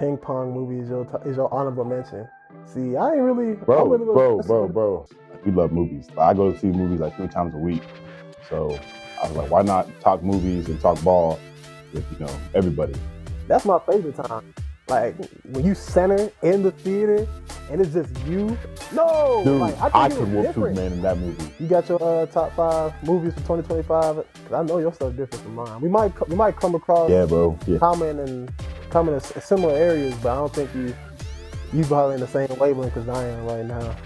ping pong movie is your honorable mention. See, I ain't really, Bro. Like, we love movies. Like, I go to see movies like 3 times a week. So I was like, why not talk movies and talk ball with, everybody? That's my favorite time. Like when you center in the theater and it's just you. No, Dude, like I think it could was whoop different. Superman in that movie. You got your top 5 movies for 2025? Because I know your stuff different from mine. We might come across common in similar areas, but I don't think you probably in the same wavelength as I am right now.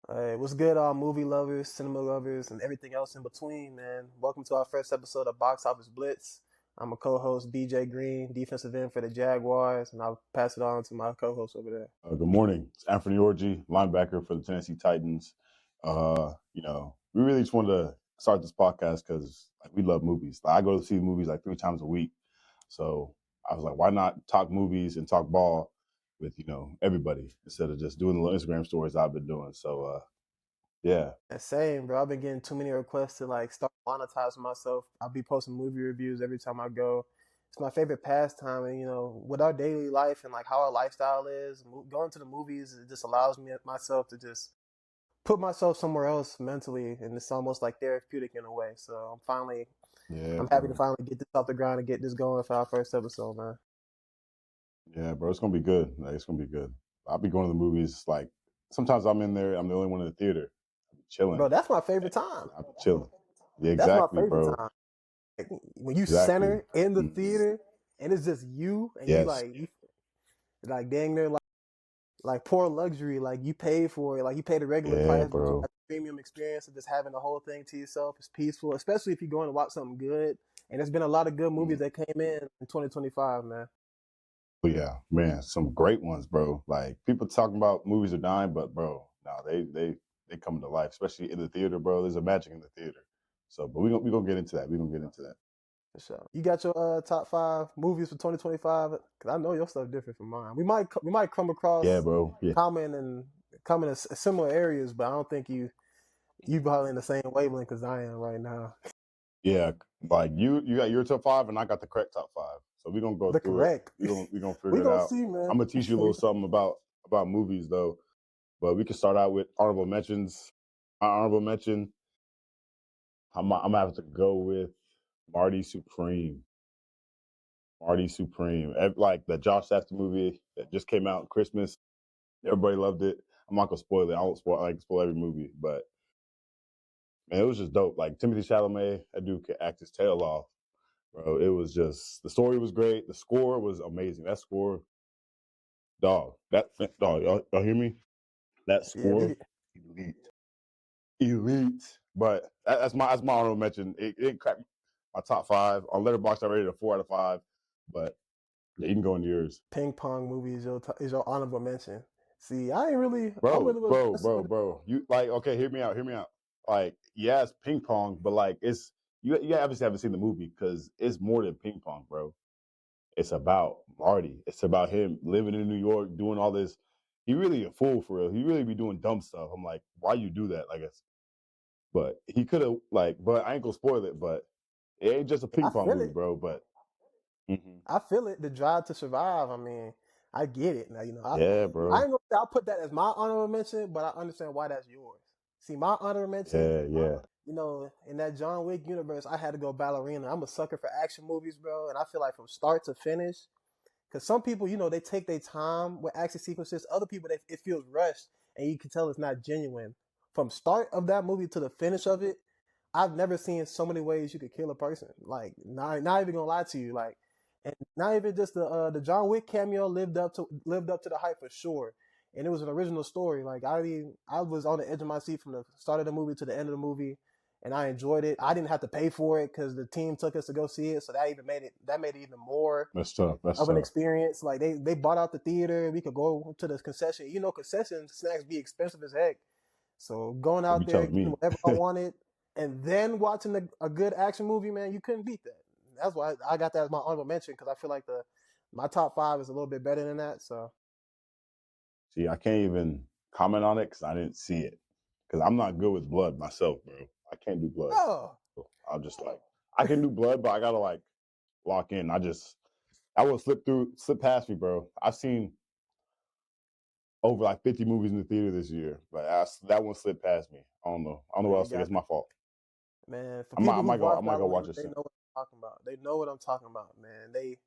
Hey, what's good, all movie lovers, cinema lovers, and everything else in between, man? Welcome to our first episode of Box Office Blitz. I'm a co-host, BJ Green, defensive end for the Jaguars, and I'll pass it on to my co-host over there. Good morning. It's Anfernee Orji, linebacker for the Tennessee Titans. We really just wanted to start this podcast because we love movies. Like, I go to see movies like 3 times a week. So I was like, why not talk movies and talk ball with, everybody instead of just doing the little Instagram stories I've been doing. So, yeah. Same, bro. I've been getting too many requests to start monetizing myself. I'll be posting movie reviews every time I go. It's my favorite pastime, and with our daily life and how our lifestyle is, going to the movies, it just allows myself to just put myself somewhere else mentally, and it's almost like therapeutic in a way. So I'm happy to finally get this off the ground and get this going for our first episode, man. Yeah, bro, it's gonna be good. It's gonna be good. I'll be going to the movies. Sometimes I'm in there. I'm the only one in the theater. I'm chilling. Bro, that's my favorite time. I'm chilling. Yeah, that's exactly, my favorite bro. time. When you center in the theater and it's just you and you dang near like poor luxury, you pay for it, you pay the regular price, but you got the premium experience of just having the whole thing to yourself. It's peaceful, especially if you're going to watch something good. And there's been a lot of good movies that came in 2025, man. Yeah, man, some great ones, bro. Like, people talking about movies are dying, but bro, no, they come to life, especially in the theater, bro. There's a magic in the theater. So, but we gonna get into that. We gonna get into that. For sure. You got your top 5 movies for 2025? Because I know your stuff different from mine. We might come across common in similar areas, but I don't think you probably in the same wavelength as I am right now. Yeah, like you got your top 5 and I got the correct top 5. So we're gonna go through it. We gonna figure it out. See, man. I'm gonna teach you a little something about movies though. But we can start out with honorable mentions. My honorable mention, I'm gonna have to go with Marty Supreme. Marty Supreme. Like the Josh Safdie movie that just came out Christmas. Everybody loved it. I'm not gonna spoil it. I won't spoil. I like to spoil every movie, but man, it was just dope. Like Timothée Chalamet, that dude could act his tail off, bro. It was just, the story was great. The score was amazing. That score, dog. Y'all hear me? That score, elite. But that's my honorable mention. It didn't crack my top 5 on Letterboxd. I rated a 4 out of 5, but yeah, you can go into yours. Ping pong movie is your honorable mention. See, I ain't really, bro. You okay? Hear me out. Like, yeah, it's ping pong, but it's you obviously haven't seen the movie because it's more than ping pong, bro. It's about Marty. It's about him living in New York, doing all this. He really a fool for real. He really be doing dumb stuff. I'm like, why you do that? I guess, but he could have but I ain't gonna spoil it. But it ain't just a ping pong movie, bro. But I feel it. The drive to survive. I mean, I get it. Now, yeah, bro. I ain't gonna say I'll put that as my honorable mention, but I understand why that's yours. See, my honorable mention. Yeah. In that John Wick universe, I had to go ballerina. I'm a sucker for action movies, bro, and I feel like from start to finish, because some people, they take their time with action sequences. Other people, it feels rushed, and you can tell it's not genuine. From start of that movie to the finish of it, I've never seen so many ways you could kill a person. Like, not even gonna lie to you, and not even just the John Wick cameo lived up to the hype for sure. And it was an original story. Like, I was on the edge of my seat from the start of the movie to the end of the movie, and I enjoyed it. I didn't have to pay for it because the team took us to go see it, so that made it even more of an experience. Like, they bought out the theater. We could go to the concession. Concession snacks be expensive as heck. So going out there, getting whatever I wanted, and then watching a good action movie, man, you couldn't beat that. That's why I got that as my honorable mention, because I feel like my top 5 is a little bit better than that. So, see, I can't even comment on it because I didn't see it. Because I'm not good with blood myself, bro. I can't do blood. Oh, So I'll just like I can do blood, but I gotta like lock in. I will slip past me, bro. I've seen over like 50 movies in the theater this year, but that one slipped past me. I don't know. I don't know what man, else. It's my fault. man. For I might, I people might who've go. I watched might go Byron, watch it they soon. know what I'm talking about. They know what I'm talking about, man. They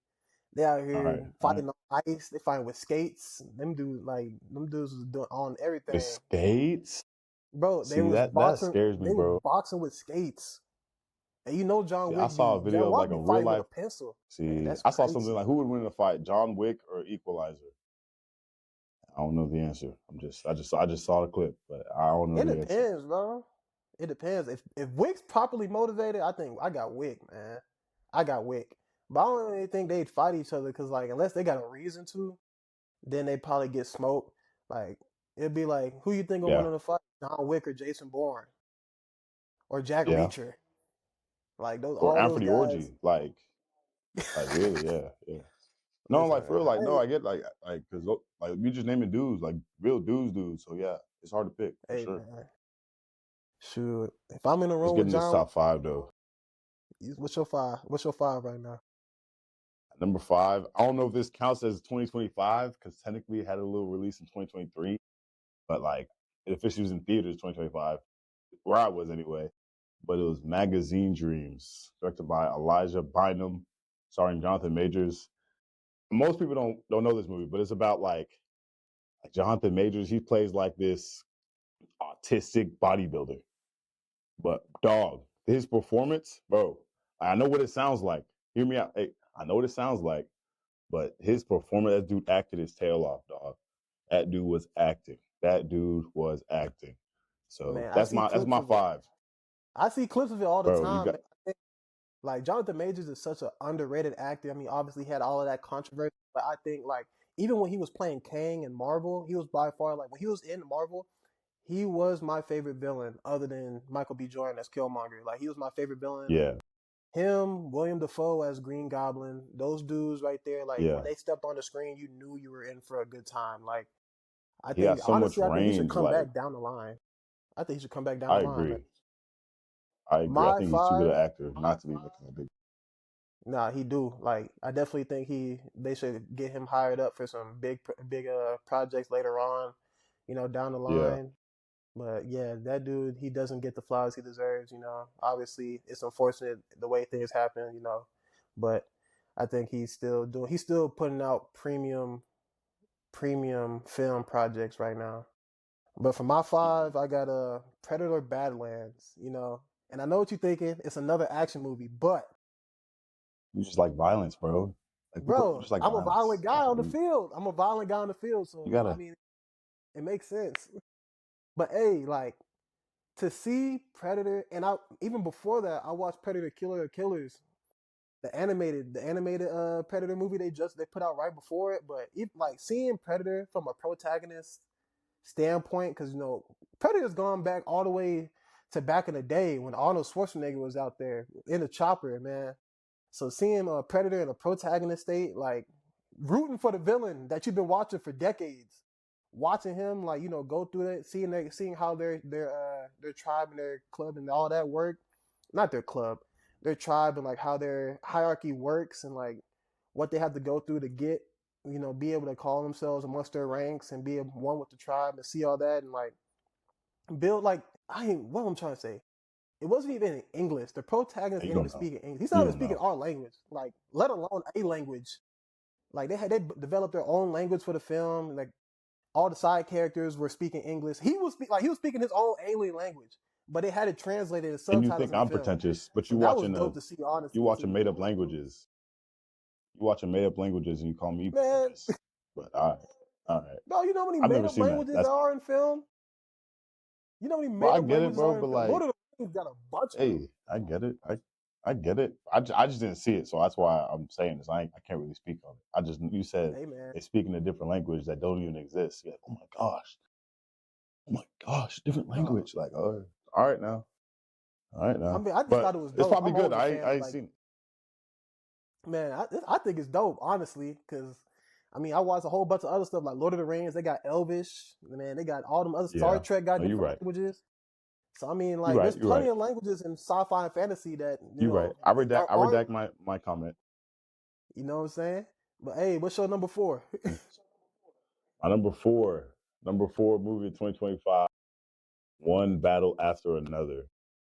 out All here right, fighting on ice. They fighting with skates. Them dudes was doing on the everything. skates. Bro, they See was that boxing. scares me, They was bro. boxing with skates. And you know John See, I Wick saw a be video John of Wick like be a real fighting with a life. pencil. Man, See, that's I saw something crazy. like who would win in a fight, John Wick or Equalizer? I don't know the answer. I just saw the clip, but I don't know It the answer. depends, bro. It depends. If Wick's properly motivated, I think I got Wick, man. I got Wick. But I don't really think they'd fight each other because, like, unless they got a reason to, then they probably get smoked. Like, it'd be like, who you think will win Yeah, in a fight? John Wick or Jason Bourne or Jack yeah. Reacher? Like those, Or all those Anfernee guys. Orji, like really, yeah, yeah. No, Listen, like for real, like no, I, I get like because like we just naming dudes, like real dudes. So yeah, it's hard to pick for hey sure. man, shoot. If I'm in a Let's room get with into this John, top five though. what's your five? What's your five right now? Number five, I don't know if this counts as 2025 because technically it had a little release in 2023, but like it officially was in theaters 2025, where I was anyway. But it was Magazine Dreams, directed by Elijah Bynum, starring Jonathan Majors. Most people don't know this movie, but it's about like Jonathan Majors. He plays like this autistic bodybuilder, but dog, his performance, bro. I know what it sounds like. Hear me out. Hey, I know what it sounds like, but his performance, that dude acted his tail off, dog. That dude was acting. That dude was acting. So Man, I that's see my clips of it. five, I see clips of it all the bro. You time, got man. Like Jonathan Majors is such an underrated actor. I mean, obviously he had all of that controversy, but I think like even when he was playing Kang in Marvel, he was by far like when he was in Marvel, he was my favorite villain other than Michael B. Jordan as Killmonger. Like he was my favorite villain. yeah, Him, William Dafoe as Green Goblin, those dudes right there. Like when yeah. they stepped on the screen, you knew you were in for a good time. Like I He has think so much honestly, I think he should range. come Like back down the line. I think he should come back down the I line, man. agree. I agree. I My think he's too good an five, actor not to be making a big. nah, he do. Like, I definitely think they should get him hired up for some big projects later on, down the Yeah, line. But yeah, that dude, he doesn't get the flowers he deserves. Obviously, it's unfortunate the way things happen. But I think he's still putting out premium film projects right now. But for my five, I got a Predator Badlands. And I know what you're thinking. It's another action movie, but you just like violence, bro. Like people bro, just like I'm a violence. violent guy on the field. I'm a violent guy on the field, You so I gotta. mean, it makes sense. But hey, like to see Predator, and I even before that, I watched Predator Killer of Killers, the animated Predator movie they put out right before it. But like seeing Predator from a protagonist standpoint, because Predator's gone back all the way to back in the day when Arnold Schwarzenegger was out there in the chopper, man. So seeing a Predator in a protagonist state, like rooting for the villain that you've been watching for decades, watching him like go through it, seeing how their tribe and their club and all that work, not their club, their tribe and like how their hierarchy works and like what they have to go through to get be able to call themselves amongst their ranks and be one with the tribe and see all that and like build like what I'm trying to say. It wasn't even in English. The protagonist You ain't even don't know. speaking English. He's not You even don't speaking know. our language, like let alone a language. Like they developed their own language for the film. Like all the side characters were speaking English. He was speaking his own alien language, but they had it translated as And you subtitles think in the I'm film. pretentious, but So that was dope to see, you honestly watching too. made up languages. You watching made up languages, and you call me Man, pretentious. But all right. bro, you know how many I've made never up seen that. languages That's there are in film? You know how many bro. made I up get it, languages bro. are in But film? Lord like, of the Rings got a bunch of them. hey, I get it. I get it. I just didn't see it, so that's why I'm saying this. I can't really speak on it. You said Hey man, they speak in a different language that don't even exist. You're like, oh my gosh, different bro. language. Like, all right now, all right I now. mean, I just thought But it was it's dope. probably I'm good. always a I fan of ain't like, seen. man, I think it's dope, honestly, because I mean, I watched a whole bunch of other stuff like Lord of the Rings. They got Elvish, man. They got all them other Star Yeah. Trek got No, you're different right. languages. So I mean, You're like, right. there's You're plenty right. of languages in sci-fi and fantasy that You're right. I aren't. redact my comment. You know what I'm saying? But hey, what's your number 4? My number four movie in 2025, one battle after another.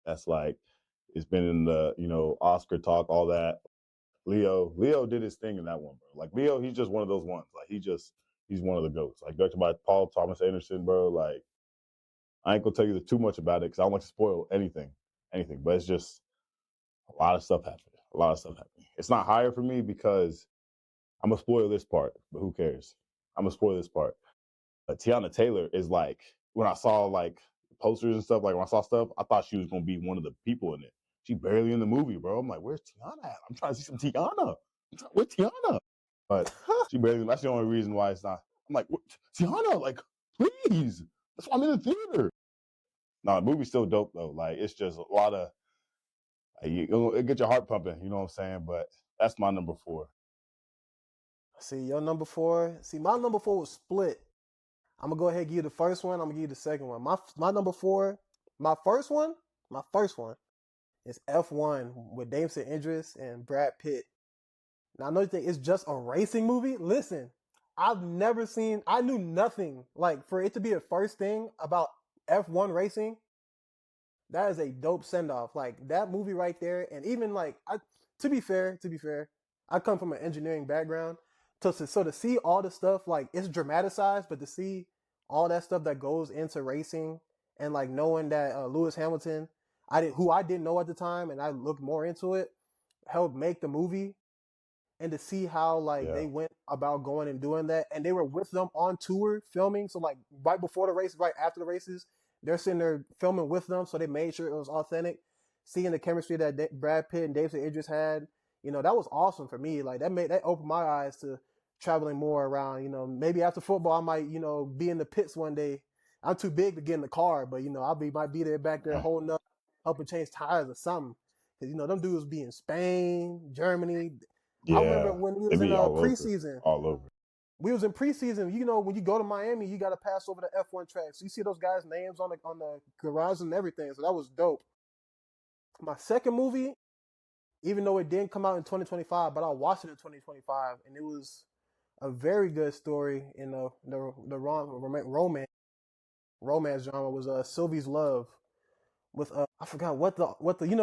That's like it's been in the Oscar talk, all that. Leo did his thing in that one, bro. Like Leo, he's just one of those ones. Like he's one of the goats. Like directed by Paul Thomas Anderson, bro. Like I ain't gonna tell you too much about it because I don't like to spoil anything. But it's just a lot of stuff happened. A lot of stuff happened. It's not higher for me because I'm gonna spoil this part, but who cares? I'm gonna spoil this part. Tiana Taylor is like when I saw like posters and stuff, like when I saw stuff, I thought she was gonna be one of the people in it. She barely in the movie, bro. I'm like, where's Tiana at? I'm trying to see some Tiana. Where's Tiana? But she barely. That's the only reason why it's not. I'm like, Tiana, like, please. That's why I'm in the theater. No, the movie's still dope though. Like, it's just a lot of. It get your heart pumping. You know what I'm saying? But that's my number 4. See, your number 4. See, my number 4 was split. I'm gonna go ahead and give you the first one. I'm gonna give you the second one. My number 4, my first one is F1 with James Idris and Brad Pitt. Now I know you think it's just a racing movie. Listen, I knew nothing. Like for it to be the first thing about F1 racing, that is a dope send off. Like that movie right there, and even like to be fair, I come from an engineering background, so to see all the stuff like it's dramatized, but to see all that stuff that goes into racing and like knowing that Lewis Hamilton, who I didn't know at the time, and I looked more into it, helped make the movie and to see how like Yeah, they went about going and doing that, and they were with them on tour filming. So like right before the race, right after the races, they're sitting there filming with them, so they made sure it was authentic. Seeing the chemistry that Brad Pitt and David Idris had, that was awesome for me. Like that opened my eyes to traveling more around. Maybe after football, I might be in the pits one day. I'm too big to get in the car, but might be there back there holding up, helping change tires or something. Because them dudes be in Spain, Germany. I remember yeah. when we They was in be preseason. all over. We was in preseason. When you go to Miami, you got to pass over the F1 track. So you see those guys' names on the garage and everything. So that was dope. My second movie, even though it didn't come out in 2025, but I watched it in 2025, and it was a very good story in the romance genre. Was Sylvie's Love with I forgot what the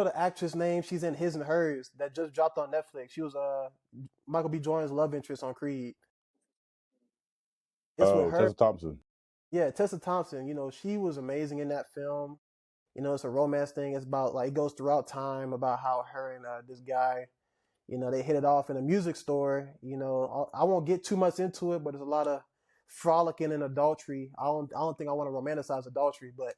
the actress name. She's in His and Hers that just dropped on Netflix. She was Michael B. Jordan's love interest on Creed. It's with Oh, her. Tessa Thompson. Yeah, Tessa Thompson. She was amazing in that film. It's a romance thing. It's about like it goes throughout time about how her and this guy, they hit it off in a music store. I won't get too much into it, but there's a lot of frolicking and adultery. I don't think I want to romanticize adultery, but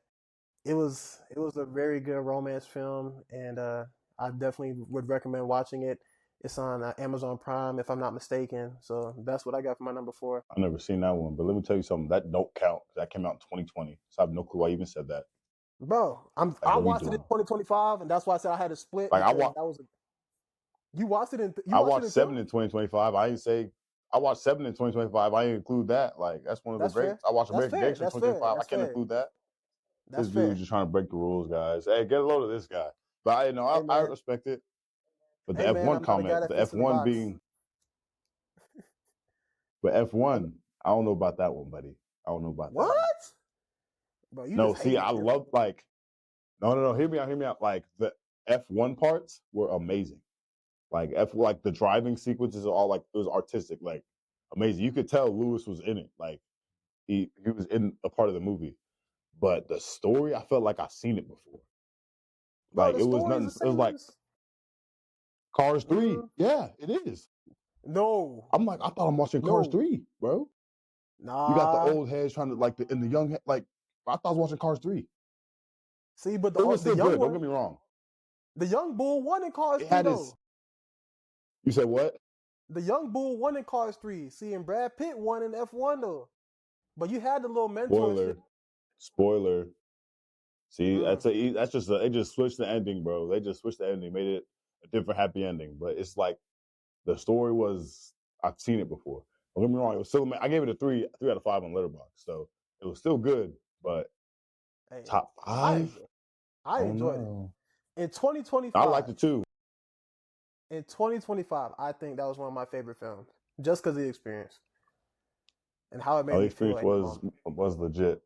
it was a very good romance film, and I definitely would recommend watching it. It's on Amazon Prime, if I'm not mistaken. So that's what I got for my number 4. I've never seen that one, but let me tell you something. That don't count. That came out in 2020, so I have no clue why you even said that. Bro, Like, I what are we watched it in doing? 2025, and that's why I said I had to split Like, because that was you I watched it watched in Seven theaters. in 2025. I didn't say I watched Seven in 2025. I didn't include that. Like, that's one of the That's fair. greats. I watched That's American fair. Gangster in That's fair. 2025. I That's can't fair. include that. That's This dude's fair. just trying to break the rules, guys. Hey, get a load of this guy. But Hey I man. respect it. But the Hey man, F1 I'm not a guy comment, that the fits in the F1 box. being, but My, F1, I don't know about that one, buddy. I don't know about that one. what? Bro, you No, just see, hating. I love like no. Hear me out. Like the F1 parts were amazing. Like the driving sequences are all like it was artistic, like amazing. You could tell Lewis was in it, like he was in a part of the movie. But the story, I felt like I've seen it before. Bro, Like the it was story is nothing. the It was same like as Cars 3. mm, Yeah, it is. no. I'm like, I thought I'm watching Cars No. 3, bro. You got the Nah. old heads trying to like and the young like I thought I was watching Cars 3. See, but It was the still young good. Don't one, get me wrong. the young bull won in Cars It 3 had its. though. You said what? The young bull won in Cars 3. See, and Brad Pitt won in F1 though. But you had the little mentorship. Spoiler. Spoiler. See, Mm. that's just they just switched the ending, bro. They just switched the ending, made it a different happy ending. But it's like the story was I've seen it before. Don't get me wrong, it was still. I gave it a 3 out of 5 on Letterboxd, so it was still good. But Hey, top I 5, enjoyed, I I don't enjoyed it. know. In I liked 2025, it too. in 2025, I think that was one of my favorite films, just because of the experience and how it made The me feel experience in the moment. was legit.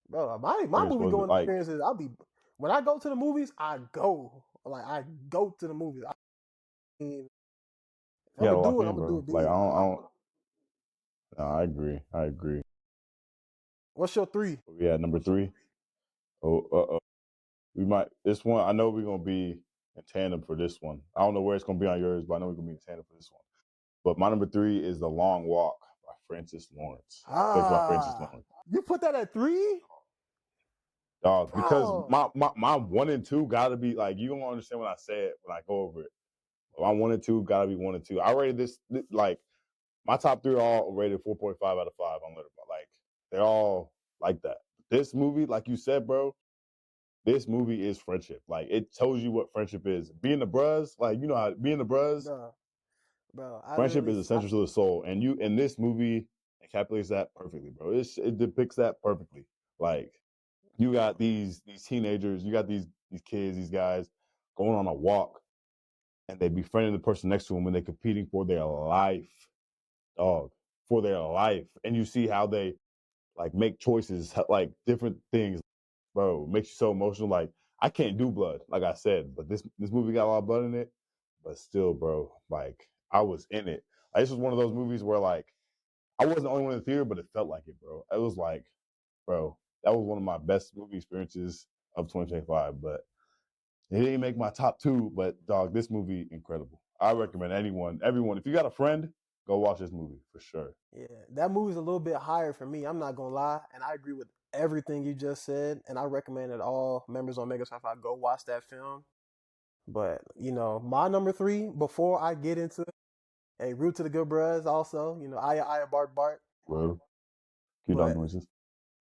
Bro, my Experience movie was going like experiences, when I go to the movies, I go to the movies. I mean, if you I'm gotta gonna lock do it, I'm in, gonna do bro. it Like big. I don't. No, I agree. I agree. What's your three? Yeah, number 3. Oh. We might this one. I know we're gonna be in tandem for this one. I don't know where it's gonna be on yours, but I know we're gonna be in tandem for this one. But my number 3 is The Long Walk by Francis Lawrence. Directed by Francis Ah, Lawrence. you put that at three, Dog, because bro. my 1 and 2 gotta be like you don't understand what I said when I go over it. My 1 and 2 gotta be 1 and 2. I rated this like my top 3 are all rated 4.5 out of 5 on Letterboxd. Like they're all like that. This movie, like you said, bro, this movie is friendship. Like it tells you what friendship is. Being the bros, like you know how being the bros, Bro, bro, friendship is essential to the soul. And you in this movie encapsulates that perfectly, bro. It depicts that perfectly. Like you got these teenagers, you got these kids, these guys going on a walk, and they befriending the person next to them, and they're competing for their life, dog, for their life. And you see how they like make choices, like different things, bro. Makes you so emotional. Like I can't do blood, like I said, but this movie got a lot of blood in it. But still, bro, like I was in it. Like, this was one of those movies where like I wasn't the only one in the theater, but it felt like it, bro. It was like, bro, that was one of my best movie experiences of 2025. But it didn't make my top 2. But dog, this movie incredible. I recommend everyone, if you got a friend, go watch this movie for sure. Yeah, that movie's a little bit higher for me. I'm not gonna lie, and I agree with everything you just said. And I recommend that all members on Mega Sci-Fi go watch that film. But my number three, before I get into a root to the good bros, also, I bark bark. Bro, cue dog But noises.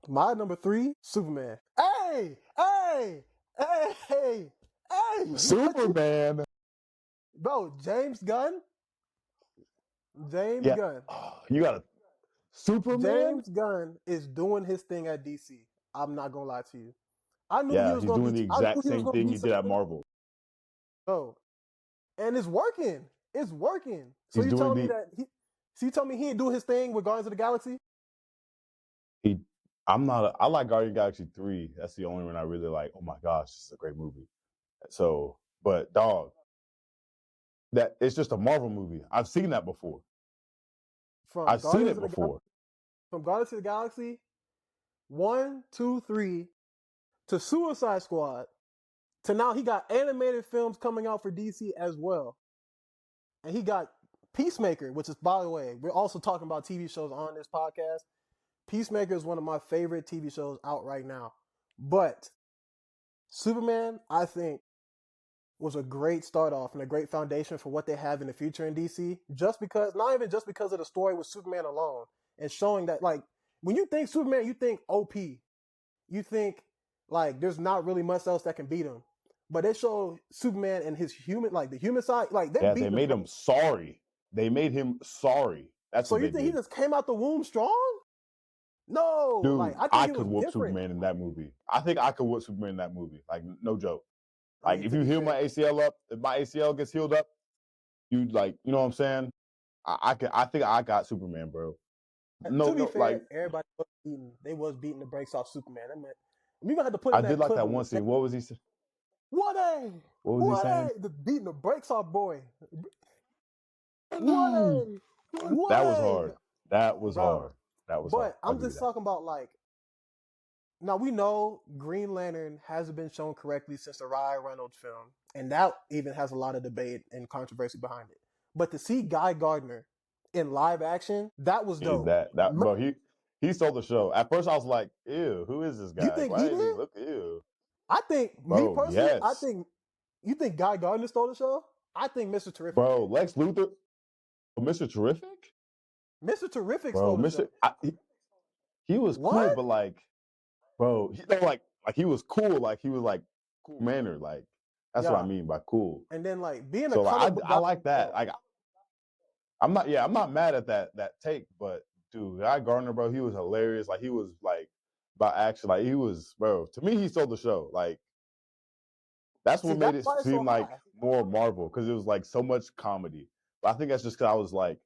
my number three, Superman. Hey, what you, Superman. bro? James Gunn, James Yeah. Gunn, Oh, you got a Superman? James Gunn is doing his thing at DC. I'm not gonna lie to you. I knew he Yeah, was he's gonna doing be. the I knew exact he was same gonna thing be he did such a at good Marvel. show, and it's working. It's working. So He's you doing telling me the that he? So you tell me he ain't do his thing with Guardians of the Galaxy? he I'm not I like Guardian of the Galaxy 3. That's the only one I really like. Oh my gosh, this is a great movie. So, but dog, that it's just a Marvel movie. I've seen that before. From I've seen Guardians it of the Gal- before. from Guardians of the Galaxy 1, 2, 3 to Suicide Squad to now he got animated films coming out for DC as well, and he got Peacemaker, which is, by the way, we're also talking about TV shows on this podcast. Peacemaker is one of my favorite TV shows out right now, but Superman, I think, was a great start off and a great foundation for what they have in the future in DC. Just because, not even just because of the story with Superman alone, and showing that, like, when you think Superman, you think OP. You think like there's not really much else that can beat him. But they show Superman and his human, like the human side, like they're Yeah, they beating the made brakes. him sorry. They made him sorry. That's So what you they think he did. just came out the womb strong? No, like Dude, I think I it could was whoop different. Superman in that movie. I think I could whoop Superman in that movie. Like, no joke. I Like, mean, if to you be heal fair, my ACL up, if my ACL gets healed up, you like, you know what I'm saying? I think I got Superman, bro. to be No, like fair, everybody was beating. They was beating the brakes off Superman. I mean, we gonna have to put I in did that like clip that of one the scene. What was he? What was he what saying? a the beating the brakes off boy. What Hey, a that was what hard. That was bro. hard. That was hard. But I'll I'm give you just that. talking about like now we know Green Lantern hasn't been shown correctly since the Ryan Reynolds film, and that even has a lot of debate and controversy behind it. But to see Guy Gardner in live action, that was Is dope. that bro? He stole the show. At first, I was like, "Ew, who is this You guy? Like, think he why does he did? look ew?" I think me Bro, personally, I yes, think you think Guy Gardner stole the show. I think Mr. Terrific bro. did. Lex Luthor, Mr. Terrific, Mr. Terrific bro. stole the show. He was cool, What? but like, bro, like he was cool. Like he was like cool mannered. Like that's what I Yeah. mean by cool. And then like being a So like comic book I guy like that. himself, Like I'm not mad at that take, but dude, Guy Gardner, bro, he was hilarious. Like he was like about action. Like he was, bro. To me, he stole the show. Like that's See, what made that's it why it's so seem like high. more Marvel because it was like so much comedy. But I think that's just because I was like,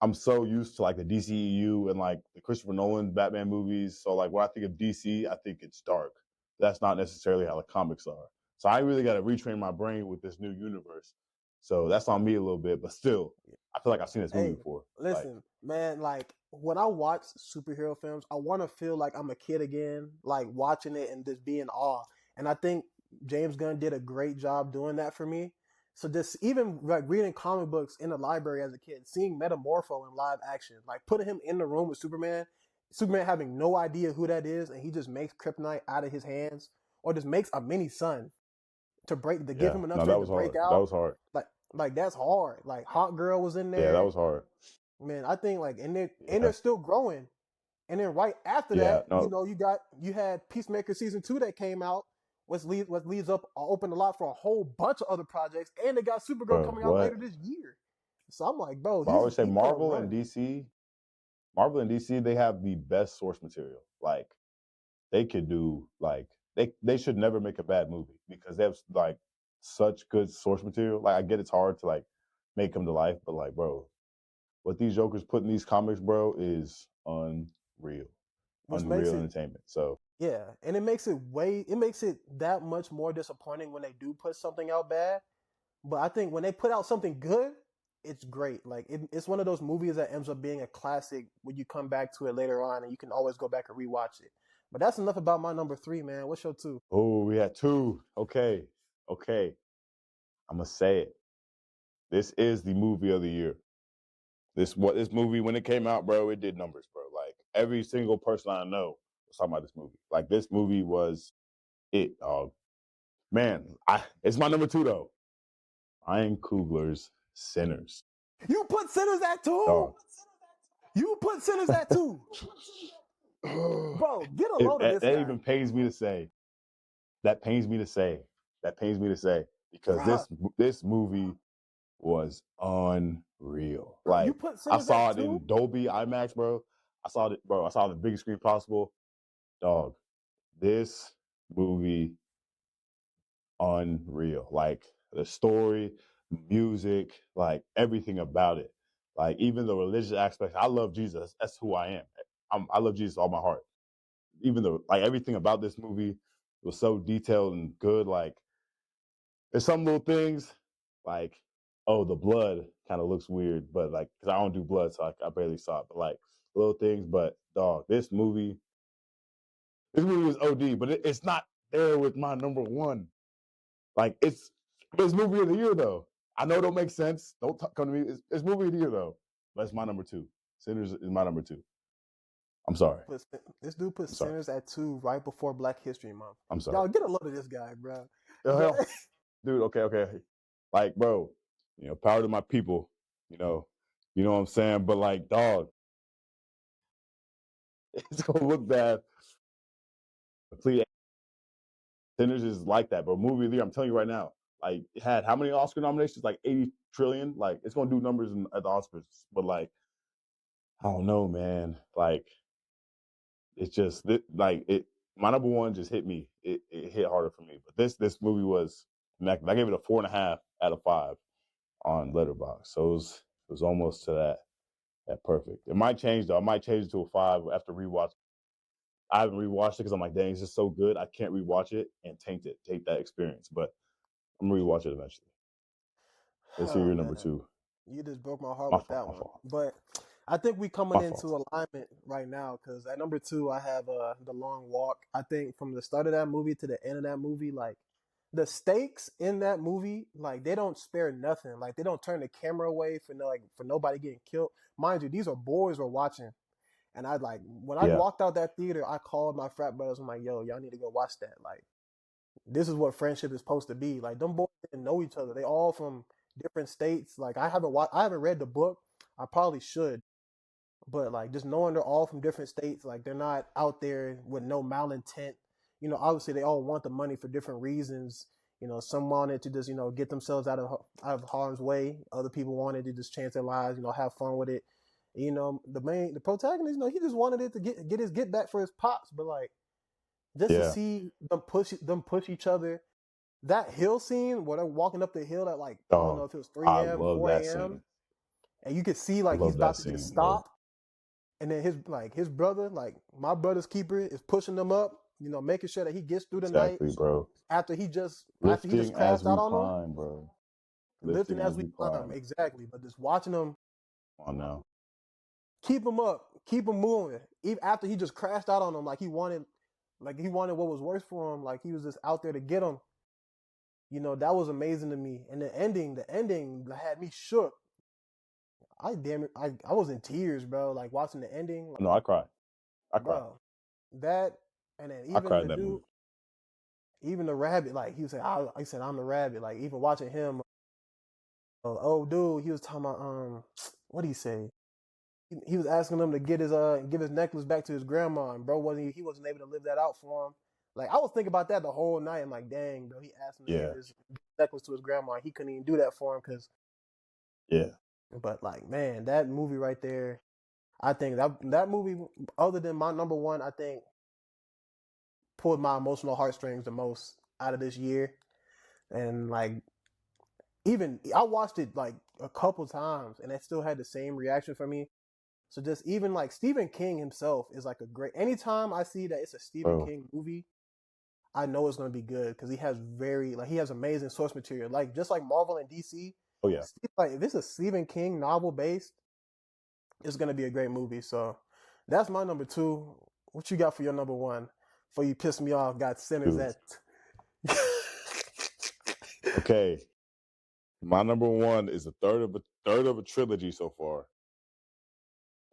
I'm so used to like the DCEU and like the Christopher Nolan Batman movies. So like when I think of DC, I think it's dark. That's not necessarily how the comics are. So I really got to retrain my brain with this new universe. So that's on me a little bit, but still, I feel like I've seen this movie Hey, before. Like, listen, man, like when I watch superhero films, I want to feel like I'm a kid again, like watching it and just be in awe. And I think James Gunn did a great job doing that for me. So just even like reading comic books in the library as a kid, seeing Metamorpho in live action, like putting him in the room with Superman, Superman having no idea who that is, and he just makes kryptonite out of his hands, or just makes a mini sun to give yeah, him enough no, that strength to was break hard. That out. was hard. Like that's hard. Like Hot Girl was in Yeah, that there. was hard. Man, I think like and Yeah, they're still growing. And then right after yeah, that, no, you had Peacemaker season 2 that came out, what leads up opened a lot for a whole bunch of other projects, and they got Supergirl bro, coming out later what? this year. So I'm like, bro, But I always say he's on a run. Marvel and DC, they have the best source material. Like they could do like they should never make a bad movie because they have like such good source material. Like I get it's hard to like make them to life, but like bro, what these jokers put in these comics, bro, is unreal, Which makes unreal it entertainment. So yeah, and it makes it that much more disappointing when they do put something out bad. But I think when they put out something good, it's great. Like it's one of those movies that ends up being a classic when you come back to it later on, and you can always go back and rewatch it. But that's enough about my number three, man. What's your two? oh, we had two. Okay, okay, I'm gonna say it. This is the movie of the year. This movie when it came out, bro, it did numbers, bro. Like every single person I know was talking about this movie. Like this movie was it. Man, it's my number two though. Ryan Coogler's Sinners. You put Sinners at two. Dog. You put Sinners at two, bro. Get a load of this That guy, even pains me to say. That pains me to say. That pains me to say because bro. this movie was unreal. Bro, you Like put I Sinners saw at it two. in Dolby IMAX, bro. I saw it, bro. I saw it on the biggest screen possible. Dog, this movie unreal. Like the story, music, like everything about it. Like even the religious aspects. I love Jesus. That's who I am. I love Jesus with all my heart. Even though like everything about this movie was so detailed and good. Like there's some little things like oh the blood kind of looks weird, but like because I don't do blood, so I barely saw it. But like little things. But dog, this movie was OD, but it's not there with my number one. Like it's movie of the year though. I know it don't make sense. Don't come to me. It's movie of the year though. But it's my number two. Sinners is my number two. I'm sorry. Put, this dude put I'm sorry. Sinners at two right before Black History Month. I'm sorry. Y'all get a load of this guy, bro. The hell, dude. Okay. Like, bro, power to my people. You know what I'm saying. But like, dog, it's gonna look bad. Please, Sinners is like that, bro. Movie of the year. I'm telling you right now. Like, it had how many Oscar nominations? Like 80 trillion. Like, it's gonna do numbers at the Oscars. But like, I don't know, man. Like, it's just like it. My number one just hit me. It hit harder for me. But this movie was. I gave it a 4.5 out of 5 on Letterboxd. So it was almost to that perfect. It might change though. I might change it to a 5 after rewatch. I haven't rewatched it because I'm like, dang, it's just so good. I can't rewatch it and take that experience. But I'm gonna rewatch it eventually. Let's hear Oh your number man, two. you just broke my heart My with fault. that My one. fault. But I think we coming My fault. into alignment right now because at number two I have the Long Walk. I think from the start of that movie to the end of that movie, like the stakes in that movie, like they don't spare nothing. Like they don't turn the camera away for nobody getting killed. Mind you, these are boys we're watching. And I like when I Yeah. walked out that theater, I called my frat brothers. I'm like, yo, y'all need to go watch that. Like this is what friendship is supposed to be. Like them boys didn't know each other. They all from different states. Like I haven't read the book. I probably should, but like just knowing they're all from different states, like they're not out there with no malintent. Obviously they all want the money for different reasons. Some wanted to just get themselves out of harm's way. Other people wanted to just change their lives, have fun with it. The protagonist, he just wanted it to get his get back for his pops, but like just to Yeah. see them push each other. That hill scene where they're walking up the hill at like I don't know if it was 3 I a.m., love 4 that a.m. scene. and you could see I like he's love that about to just scene, bro. stop, and then his brother, like my brother's keeper, is pushing them up, making sure that he gets through the night Exactly, bro. after he just Lifting as crashed out we on them, climb, bro. lifting Lifting as as we we climb, climb. exactly. But just watching them Come on now. keep him up, keep him moving, even after he just crashed out on them, like he wanted what was worse for him, like he was just out there to get him. That was amazing to me. And the ending had me shook. I was in tears, bro. Like watching the ending, like, No, I cried. I cried. bro. That and then I even cried the in that dude, movie. even the rabbit, like he said, I'm the rabbit. Like even watching him, oh dude, he was talking about what did he say? He was asking him to give his necklace back to his grandma, and bro he wasn't able to live that out for him. Like I was thinking about that the whole night. I'm like, dang, bro, he asked him to give Yeah. his necklace to his grandma. He couldn't even do that for him because. Yeah. But like, man, that movie right there, I think that movie, other than my number one, I think pulled my emotional heartstrings the most out of this year. And like, even I watched it like a couple times, and it still had the same reaction for me. So just even like Stephen King himself is like a great. Anytime I see that it's a Stephen Bro. King movie, I know it's going to be good because he has amazing source material. Like just like Marvel and DC. Oh yeah. Like if it's a Stephen King novel based, it's gonna be a great movie. So that's my number two. What you got for your number one? Before you piss me off, got Sinners Dude. at. Okay. My number one is a third of a trilogy so far.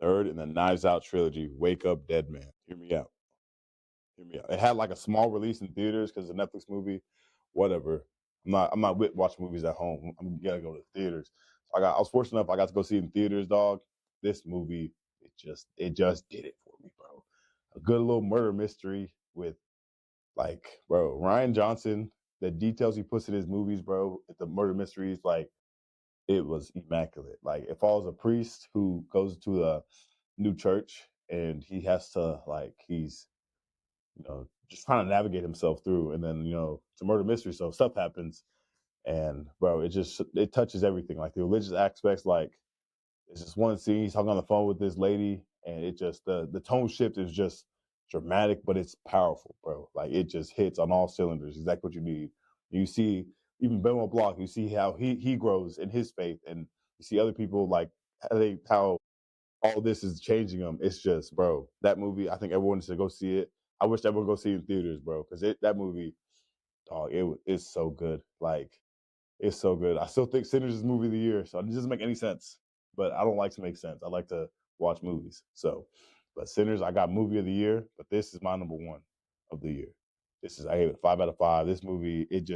Third in the Knives Out trilogy, Wake Up Dead Man. Hear me out. Hear me out. It had like a small release in theaters because it's a Netflix movie. Whatever. I'm not with watching movies at home. I'm gotta go to the theaters. So I was fortunate enough. I got to go see it in theaters. Dog. This movie, it just did it for me, bro. A good little murder mystery with like, bro, Ryan Johnson. The details he puts in his movies, bro. The murder mysteries, like it was immaculate. Like it follows a priest who goes to a new church and he has to like he's just trying to navigate himself through. And then, it's a murder mystery. So stuff happens. And bro, it touches everything. Like the religious aspects, like it's just one scene, he's talking on the phone with this lady, and it just the tone shift is just dramatic, but it's powerful, bro. Like it just hits on all cylinders, exactly what you need. You see even Benoit Blanc, you see how he grows in his faith, and you see other people like how all this is changing them. It's just, bro, that movie. I think everyone should go see it. I wish everyone go see it in theaters, bro, because that movie, dog, it's so good. Like it's so good. I still think Sinners is movie of the year, so it doesn't make any sense. But I don't like to make sense. I like to watch movies. So, but Sinners, I got movie of the year, but this is my number one of the year. I gave it 5 out of 5. This movie, it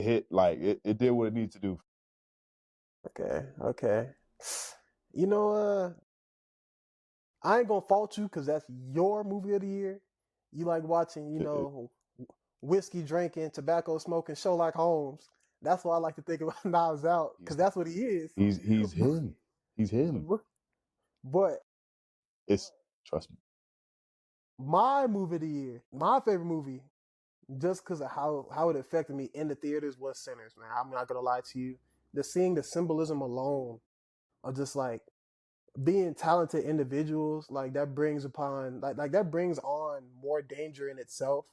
hit like it did what it needed to do. Okay. You know, I ain't gonna fault you because that's your movie of the year. You like watching, whiskey drinking, tobacco smoking, Sherlock Holmes. That's what I like to think about Knives Out because He's that's what he is. he's him. He's him. But It's trust me. my movie of the year, my favorite movie, just because of how it affected me in the theaters was Sinners, man. I'm not gonna lie to you. Seeing the symbolism alone of just like being talented individuals, like that brings upon like that brings on more danger in itself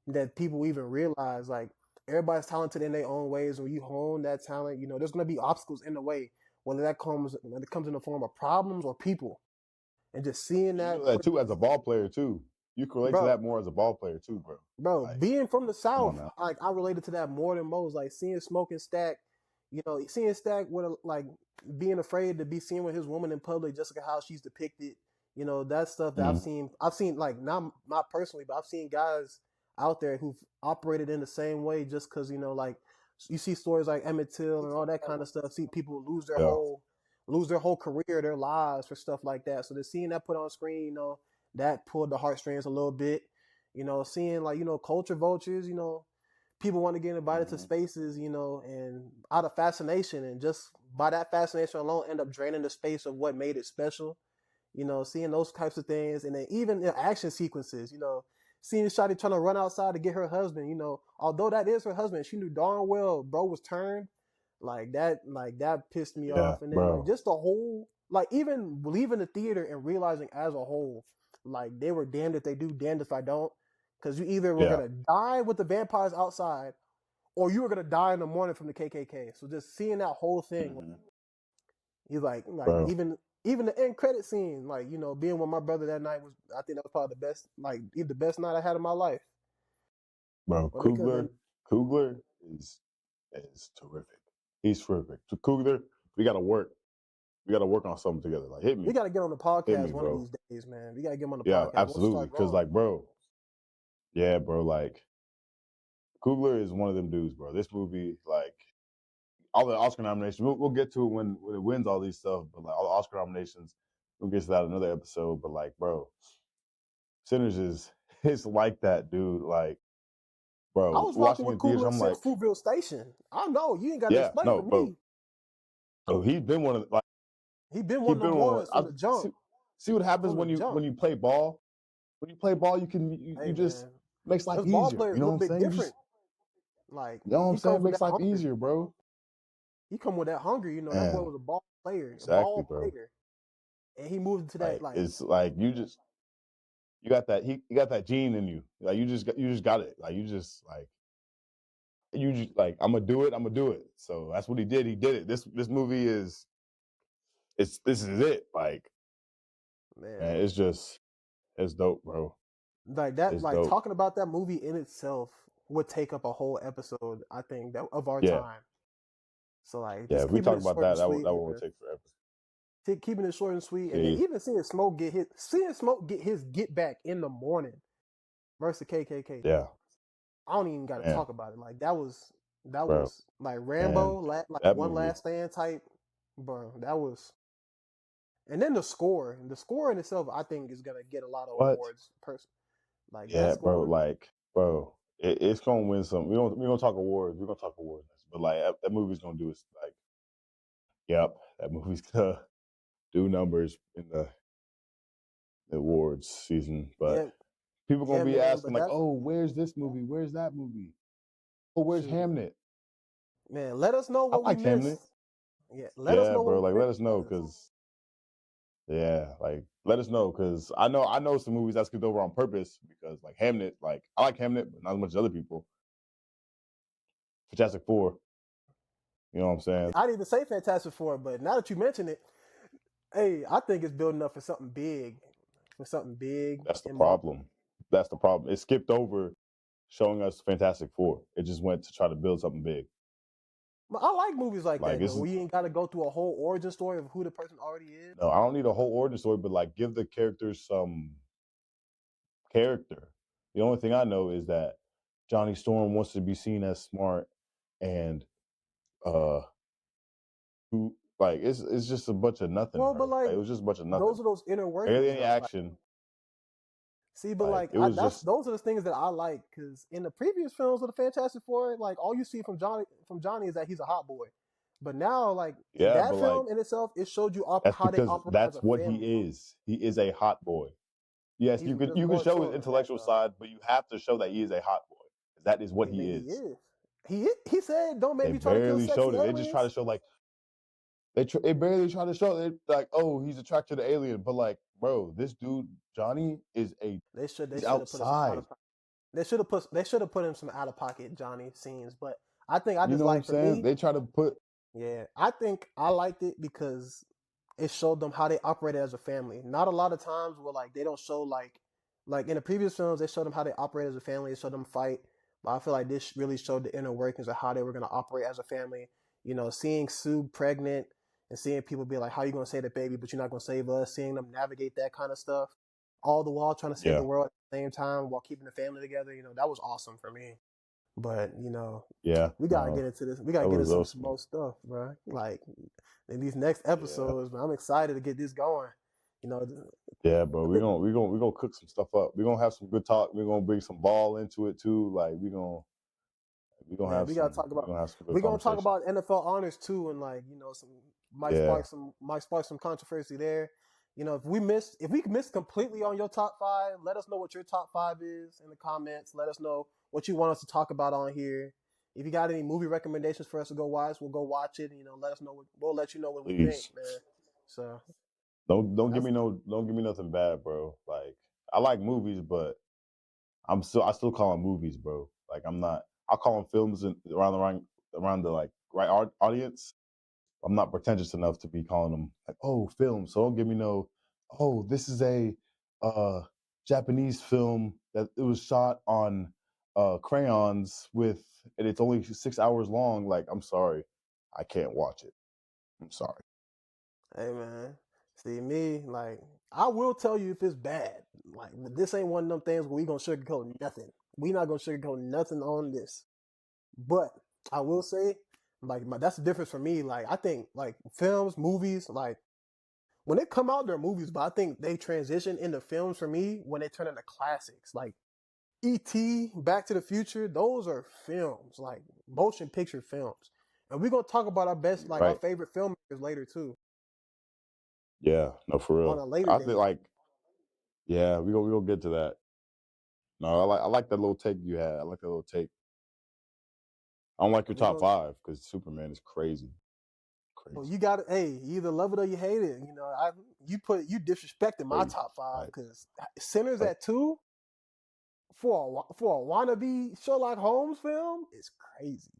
that people even realize. Like everybody's talented in their own ways. When you hone that talent, there's gonna be obstacles in the way, when it comes in the form of problems or people. And just seeing You that, know that too as a ball player too. You can relate to bro, that more as a ball player too, bro. Like, being from the come on South, now. like I related to that more than most. Like seeing Smoking Stack, seeing Stack with like being afraid to be seen with his woman in public, just like how she's depicted. That stuff that I've Mhm. seen. I've seen like not personally, but I've seen guys out there who've operated in the same way. Just because like you see stories like Emmett Till and all that kind of stuff. See people Yeah. lose their whole career, their lives for stuff like that. So to seeing that put on screen, that pulled the heartstrings a little bit. Seeing like, culture vultures, people want to get invited to spaces, and out of fascination, and just by that fascination alone, end up draining the space of what made it special. Seeing those types of things, and then even the action sequences, seeing Shotty trying to run outside to get her husband, although that is her husband, she knew darn well bro was turned. Like that pissed me Yeah, off. And then like bro. just the whole, like even leaving the theater and realizing as a whole, like they were damned if they do, damned if I don't. Because you either were Yeah. gonna die with the vampires outside, or you were gonna die in the morning from the KKK. So just seeing that whole thing, he's like Bro. even the end credit scene, like being with my brother that night was, I think that was probably the best, like the best night I had in my life. Bro, But they could have been. Coogler is terrific. He's terrific. So Coogler, we gotta work. We gotta work on something together. Like hit me. We got to get on the Hit podcast me, one of bro. these days, man. We got to get him on the Yeah, podcast. We'll absolutely. start Because growing. like, bro, yeah, bro, like Coogler is one of them dudes, bro. This movie, like all the Oscar nominations, we'll get to it when it wins all these stuff, but like all the Oscar nominations, we'll get to that in another episode. But like, bro, Sinners is it's like that, dude. Like, I bro, was rocking watching with in theaters, Coogler I'm since like, Fruitville Station. I know you ain't got to yeah, explain no, to bro. me. So he's been one of the, like He been he one of them been one. ones from the jump. See what happens From the when jump. you play ball. When you play ball, you Hey just man, makes life those ball easier. players You a know what little I'm bit saying? different. Like You know what I'm he saying? comes It with makes that life hunger. easier, bro. He come with that hunger. That boy And was a ball player, exactly, bro. and he moved into that Like like. it's like you got that you got that gene in you. Like you just got it. Like you just like I'm gonna do it. I'm gonna do it. So that's what he did. He did it. This movie is this is it. Like man, Man, it's dope, bro. like that, It's like dope. talking about that movie in itself would take up a whole episode, I think, that of our Yeah, time. So like yeah. just If we keeping talk it about short and that, sweet, that man. will take forever. Keeping it short and sweet, and then See, even seeing Smoke get his get back in the morning versus KKK. yeah, I don't even got to man, talk about it. Like that bro, was like and Rambo, like that one movie. last stand type, bro. That was, and then the score in itself, I think is gonna get a lot of What? awards. Like that Yeah, bro. score, Like, bro, it's gonna win some. We don't talk awards. We're gonna talk awards, but like that movie's gonna do it. Like, yep, that movie's gonna do numbers in the awards season. But yeah, people gonna yeah, be man. asking But like, that oh, where's this movie? Where's that movie? Oh, where's shoot, Hamnet? man. Let us know I what we like Hamnet. missed. Yeah, let us Yeah, know what bro. we Like, let missed. us know because yeah, like let us know because I know some movies that skipped over on purpose because like Hamnet, like I like Hamnet, but not as much as other people. Fantastic Four, you know what I'm saying? I didn't even say Fantastic Four, but now that you mention it, hey, I think it's building up for something big That's the in Marvel. problem. That's the problem. It skipped over showing us Fantastic Four. It just went to try to build something big. But I like movies like Like that though, this is where you ain't got to go through a whole origin story of who the person already is. no, I don't need a whole origin story, but like give the characters some character. The only thing I know is that Johnny Storm wants to be seen as smart and uh who like it's just a bunch of nothing, Well, but bro. like Like, it was just a bunch of nothing. those are those inner Barely workings any though. Like, action. see, but Like like it was that's just those are the things that I like because in the previous films of the Fantastic Four, like all you see from Johnny is that he's a hot boy. But now, like in yeah, that but like film in itself, it showed you that's how they because operate as that's a what family. he is. He is a hot boy. Yes, There's you can more show to his him than that intellectual though. side, but you have to show that he is a hot boy. That is what I he mean, he is. is. He said, "Don't make They me try to kill barely sexy showed it. They just try to aliens." show like they barely try to show it. Like, oh, he's attracted to alien, but like, bro, this dude Johnny is They he's should have put in some out outside. of they should have put in some out of pocket Johnny scenes. But I You just know what I'm like for saying? me, They try to put yeah, I think I liked it because it showed them how they operated as a family. Not a lot of times where like they don't show like in the previous films they showed them how they operate as a family, they showed them fight. But I feel like this really showed the inner workings of how they were gonna operate as a family. Seeing Sue pregnant and seeing people be like, "How you gonna save the baby, but you're not gonna save us?" Seeing them navigate that kind of stuff, all the while trying to save the yeah, world at the same time while keeping the family together. That was awesome for me. But yeah. we gotta get No, into this. We gotta that get was into those some more stuff, bro. Like in these next yeah. episodes, man, I'm excited to get this going. You know, Yeah, bro. We gonna cook some stuff up. We're gonna have some good talk. We're gonna bring some ball into it too. Like we gonna We gonna Man, have we gotta some. talk We about gonna have some good we're gonna talk conversation. about NFL honors too, and like some Yeah, might spark some controversy there. If we miss completely on your top five, let us know what your top five is in the comments. Let us know what you want us to talk about on here. If you got any movie recommendations for us to go watch, we'll go watch it. Let us know. We'll let you know what we think, please. man. So Don't that's give me nothing bad, bro. Like I like movies, but I still call them movies, bro. Like I'm not. I call them films around the like right audience. I'm not pretentious enough to be calling them like, oh, film. So don't give me no, oh, this is a uh Japanese film that it was shot on crayons and it's only 6 hours long. Like, I'm sorry. I can't watch it. I'm sorry. Hey man, see me like I will tell you if it's bad. Like this ain't one of them things where we gonna sugarcoat nothing. We not gonna sugarcoat nothing on this. But I will say, that's the difference for me. Like I think like films, movies, like when they come out, they're movies, but I think they transition into films for me when they turn into classics. Like E.T., Back to the Future, those are films, like motion picture films. And we're gonna talk about our best, like our Right. favorite filmmakers later too, Yeah, no, for on a real. later I think date. like, yeah, we gonna get to that. No, I like that little take you had. I like that little take. I don't like your We top gonna five because Superman is crazy. Well, Crazy. you got to, hey, you either love it or you hate it. You disrespected my Crazy. top five Like, because Sinners like at two for a wannabe Sherlock Holmes film is crazy.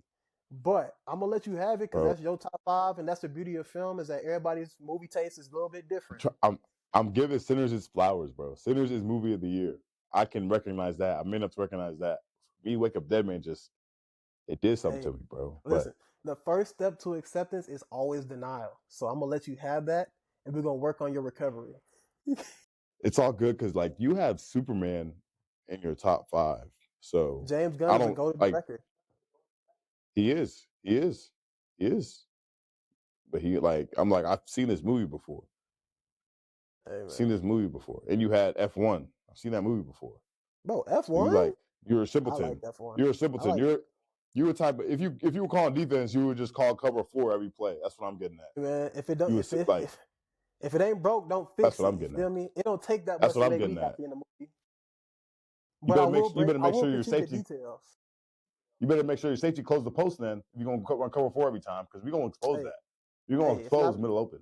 But I'm gonna let you have it because bro. that's your top five, and that's the beauty of film is that everybody's movie taste is a little bit different. I'm giving Sinners its flowers, bro. Sinners is movie of the year. I can recognize that. I'm enough to recognize that. Me, Wake Up Dead Man, just it did something Hey, to me, bro. But listen, the first step to acceptance is always denial. So I'm gonna let you have that, and we're gonna work on your recovery. it's all good because like you have Superman in your top five, so James Gunn I is a don't go-to like. director. He is. But I'm like I've seen this movie before. Hey Seen man, this movie before, and you had F1. I've seen that movie before. bro, So you F1. like you're a I like simpleton. F1. You're a I simpleton. like You a type of if you were calling defense, you would just call cover four every play. That's what I'm getting at. man. If it don't, You would like if it ain't broke, don't that's fix what it. I'm You getting feel at. me? It don't take that That's much what to I'm make me getting at. happy in the movie. But You better I make will sure your critique the safety. details. You better make sure your safety close the post. Then if you're gonna run cover four every time, because we're gonna expose Hey, that. You're gonna hey, it's not. expose middle open.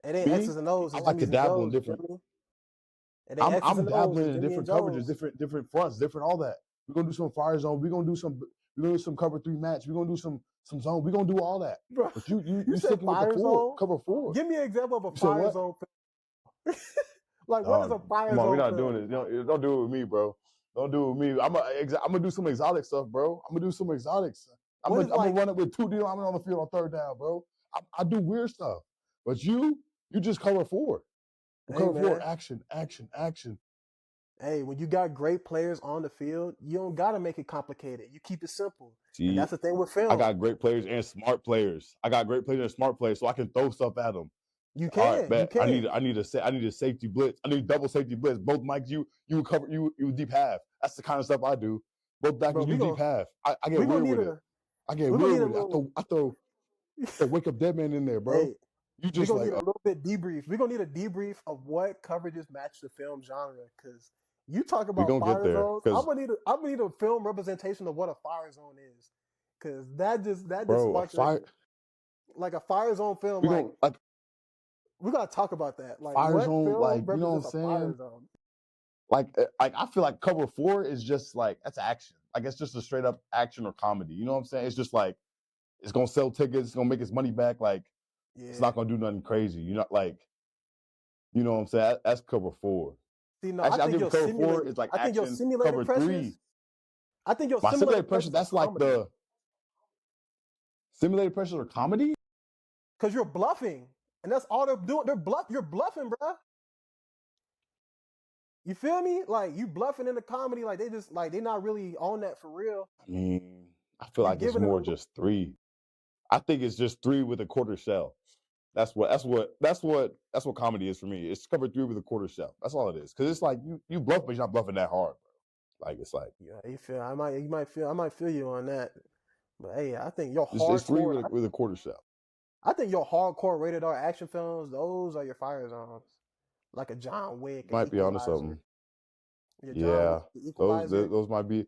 It ain't Me, X's and O's. I It's like to Jimmy's and dabble in Joes. You feel different. me? It ain't X's I'm and O's. dabbling It's in Jimmy and different coverages, Joes. different fronts, different all that. We're gonna do some fire zone. We're gonna do some cover three match. We're gonna do some zone. We're gonna do all that. Bro, But you you said sticking with the fire four, zone. cover four. Give me an example of a You said fire what? zone film. Like, what is Dog, a fire come on, we're zone not film? doing this. Don't do it with me, bro. Don't do it with me. I'm gonna do some exotic stuff, bro. I'm gonna do some exotics. What is I'm gonna like? run it with two D linemen on the field on third down, bro. I do weird stuff. But you just cover four. You Hey cover four, man. action, action, action. Hey, when you got great players on the field, you don't gotta make it complicated. You keep it simple, and See, that's the thing with I film. got great players and smart players. I got great players and smart players, so I can throw stuff at them. All right, You bet. can, I need a safety blitz. I need double safety blitz. Both Mike, you would cover you deep half. That's the kind of stuff I do. Both bro. backers you deep half. I get We gonna weird need with it. a I get we gonna weird need a with it. little. I throw wake up dead man in there, bro. Hey, You we're just gonna like need a little bit debrief. We're gonna need a debrief of what coverages match the film genre. Cause you talk we about gonna get fire there. zones. Cause I'm gonna need a film representation of what a fire zone is. Cause that just bro, a sparks fire like a fire zone film. we Like gonna like we gotta talk about that. Like fire what zone, film like you know what I'm represents a saying? fire zone? Like I feel like cover four is just like that's action. Like it's just a straight up action or comedy. You know what I'm saying? It's just like it's gonna sell tickets, it's gonna make its money back. Like it's Yeah. not gonna do nothing crazy. You're not like, you know what I'm saying? That's cover four. See, no, Actually, I'll give it cover four. It's like I think your action. simulated Cover three. pressures. I think your My simulated simulated pressure, pressures are that's like comedy the simulated pressures or comedy. because you're bluffing, and that's all they're doing. You're bluffing, bro. You feel me? Like you bluffing in the comedy, like they just like they're not really on that for real. I mean, I feel You like it's giving it a more little. just three. I think it's just three with a quarter shell. That's what comedy is for me. It's cover three with a quarter shell. That's all it is. Because it's like you bluff, but you're not bluffing that hard, bro. Like it's like Yeah, you feel. I might feel you on that. But hey, I think your It's three hardcore. with a quarter shell. I think your hardcore rated R action films, those are your fire zones. Like a John You Wick, an might be onto Equalizer. something. Your John Wick, Yeah, the Equalizer. those might be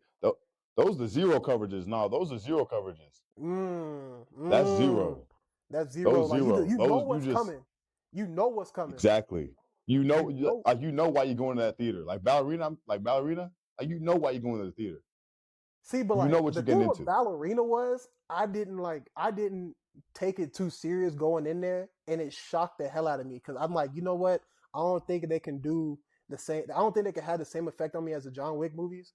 those the zero coverages. No, those are zero coverages. Mm, That's mm. zero. That's zero. Those Like you, zero. you know Those you what's just coming. You know what's coming. exactly. You know, You know. you know why you're going to that theater. Like ballerina, like you know why you're going to the theater. See, but You like know what the you're thing getting with into. Ballerina was I didn't take it too serious going in there, and it shocked the hell out of me because I'm like, you know what? I don't think they can do the same. I don't think they can have the same effect on me as the John Wick movies.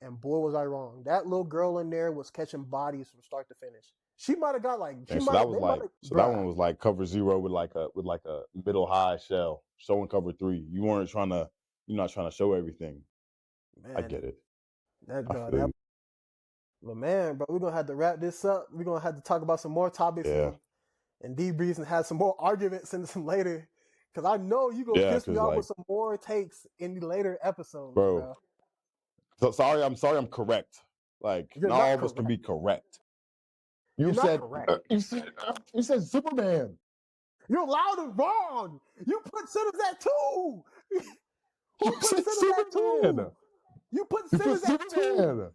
And boy, was I wrong. That little girl in there was catching bodies from start to finish. She might have got like And so that was they might like have, that bruh, one was like cover zero with like a middle high shell showing cover three. You weren't trying to you're not trying to show everything. I man. get it. That I no, feel that you. but man, bro, we're gonna have to wrap this up. We're gonna have to talk about some more topics Yeah. and debriefs and have some more arguments in some later. Cause I know you gonna Yeah, piss me because off with like, some more takes in the later episodes, bro, bro. so sorry I'm correct. Like, You're not not all of us can correct. be correct. You're not correct. You said Superman. You're loud and wrong. You put Sinners at 2. You Who put said Sinners at Superman. 2? You put You put Sinners at 2. Superman.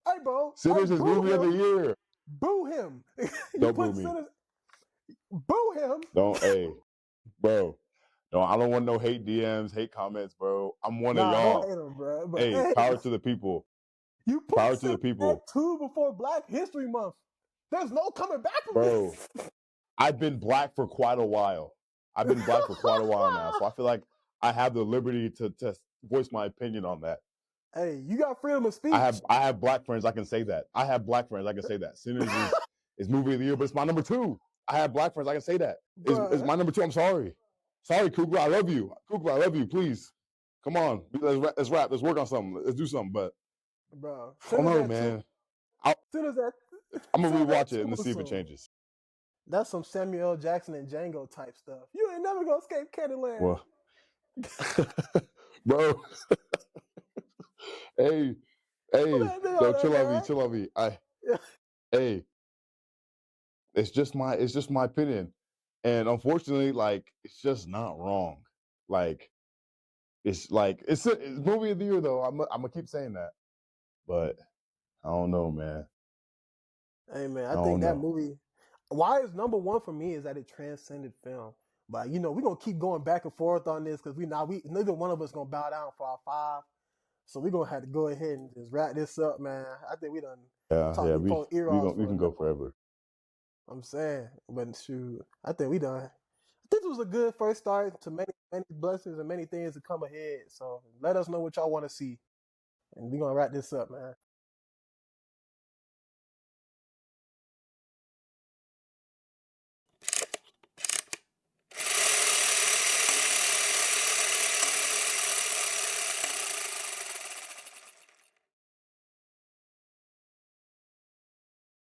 Hey, bro. Hey, Sinners is boo movie of the him. year. Boo him. You Don't boo put me. Sinners. Boo him. Don't, hey, bro. No, I don't want no hate DMs, hate comments, bro. I'm one of Nah, don't y'all. hate him, bro. But Hey, hey, power to the people. you put Power to the Sinners at people. 2 before Black History Month. There's no coming back from Bro, this. I've been black for quite a while. I've been black for quite a while now. So I feel like I have the liberty to voice my opinion on that. Hey, you got freedom of speech. I have black friends. I can say that. I have black friends. I can say that. Sinners is movie of the year, but it's my number 2. I have black friends. I can say that. It's my number 2. I'm sorry. Sorry, Cougar. I love you. Cougar, I love you. Please. Come on. Let's rap. Let's work on something. Let's do something. But bro, I don't Sinners know, at 2. man. Sinners at I'm going to Sinners at rewatch it 2 and was see if it some. changes. That's some Samuel L. Jackson and Django type stuff. You ain't never gonna escape Candyland. Well, bro. Hey, no, chill on me. Hey, it's just my opinion, and unfortunately, like it's just not wrong. Like it's movie of the year though. I'm gonna keep saying that, but I don't know, man. Hey man, I I don't think that know. movie. Why is number 1 for me is that it transcended film. But we're gonna keep going back and forth on this because we neither one of us gonna bow down for our 5. So we're gonna have to go ahead and just wrap this up, man. I think we done talked Yeah, these phone ear we offs gonna we for a can minute. go forever. I'm saying, but shoot, I think we done. This was a good first start to many blessings and many things to come ahead. So let us know what y'all want to see, and we're gonna wrap this up, man.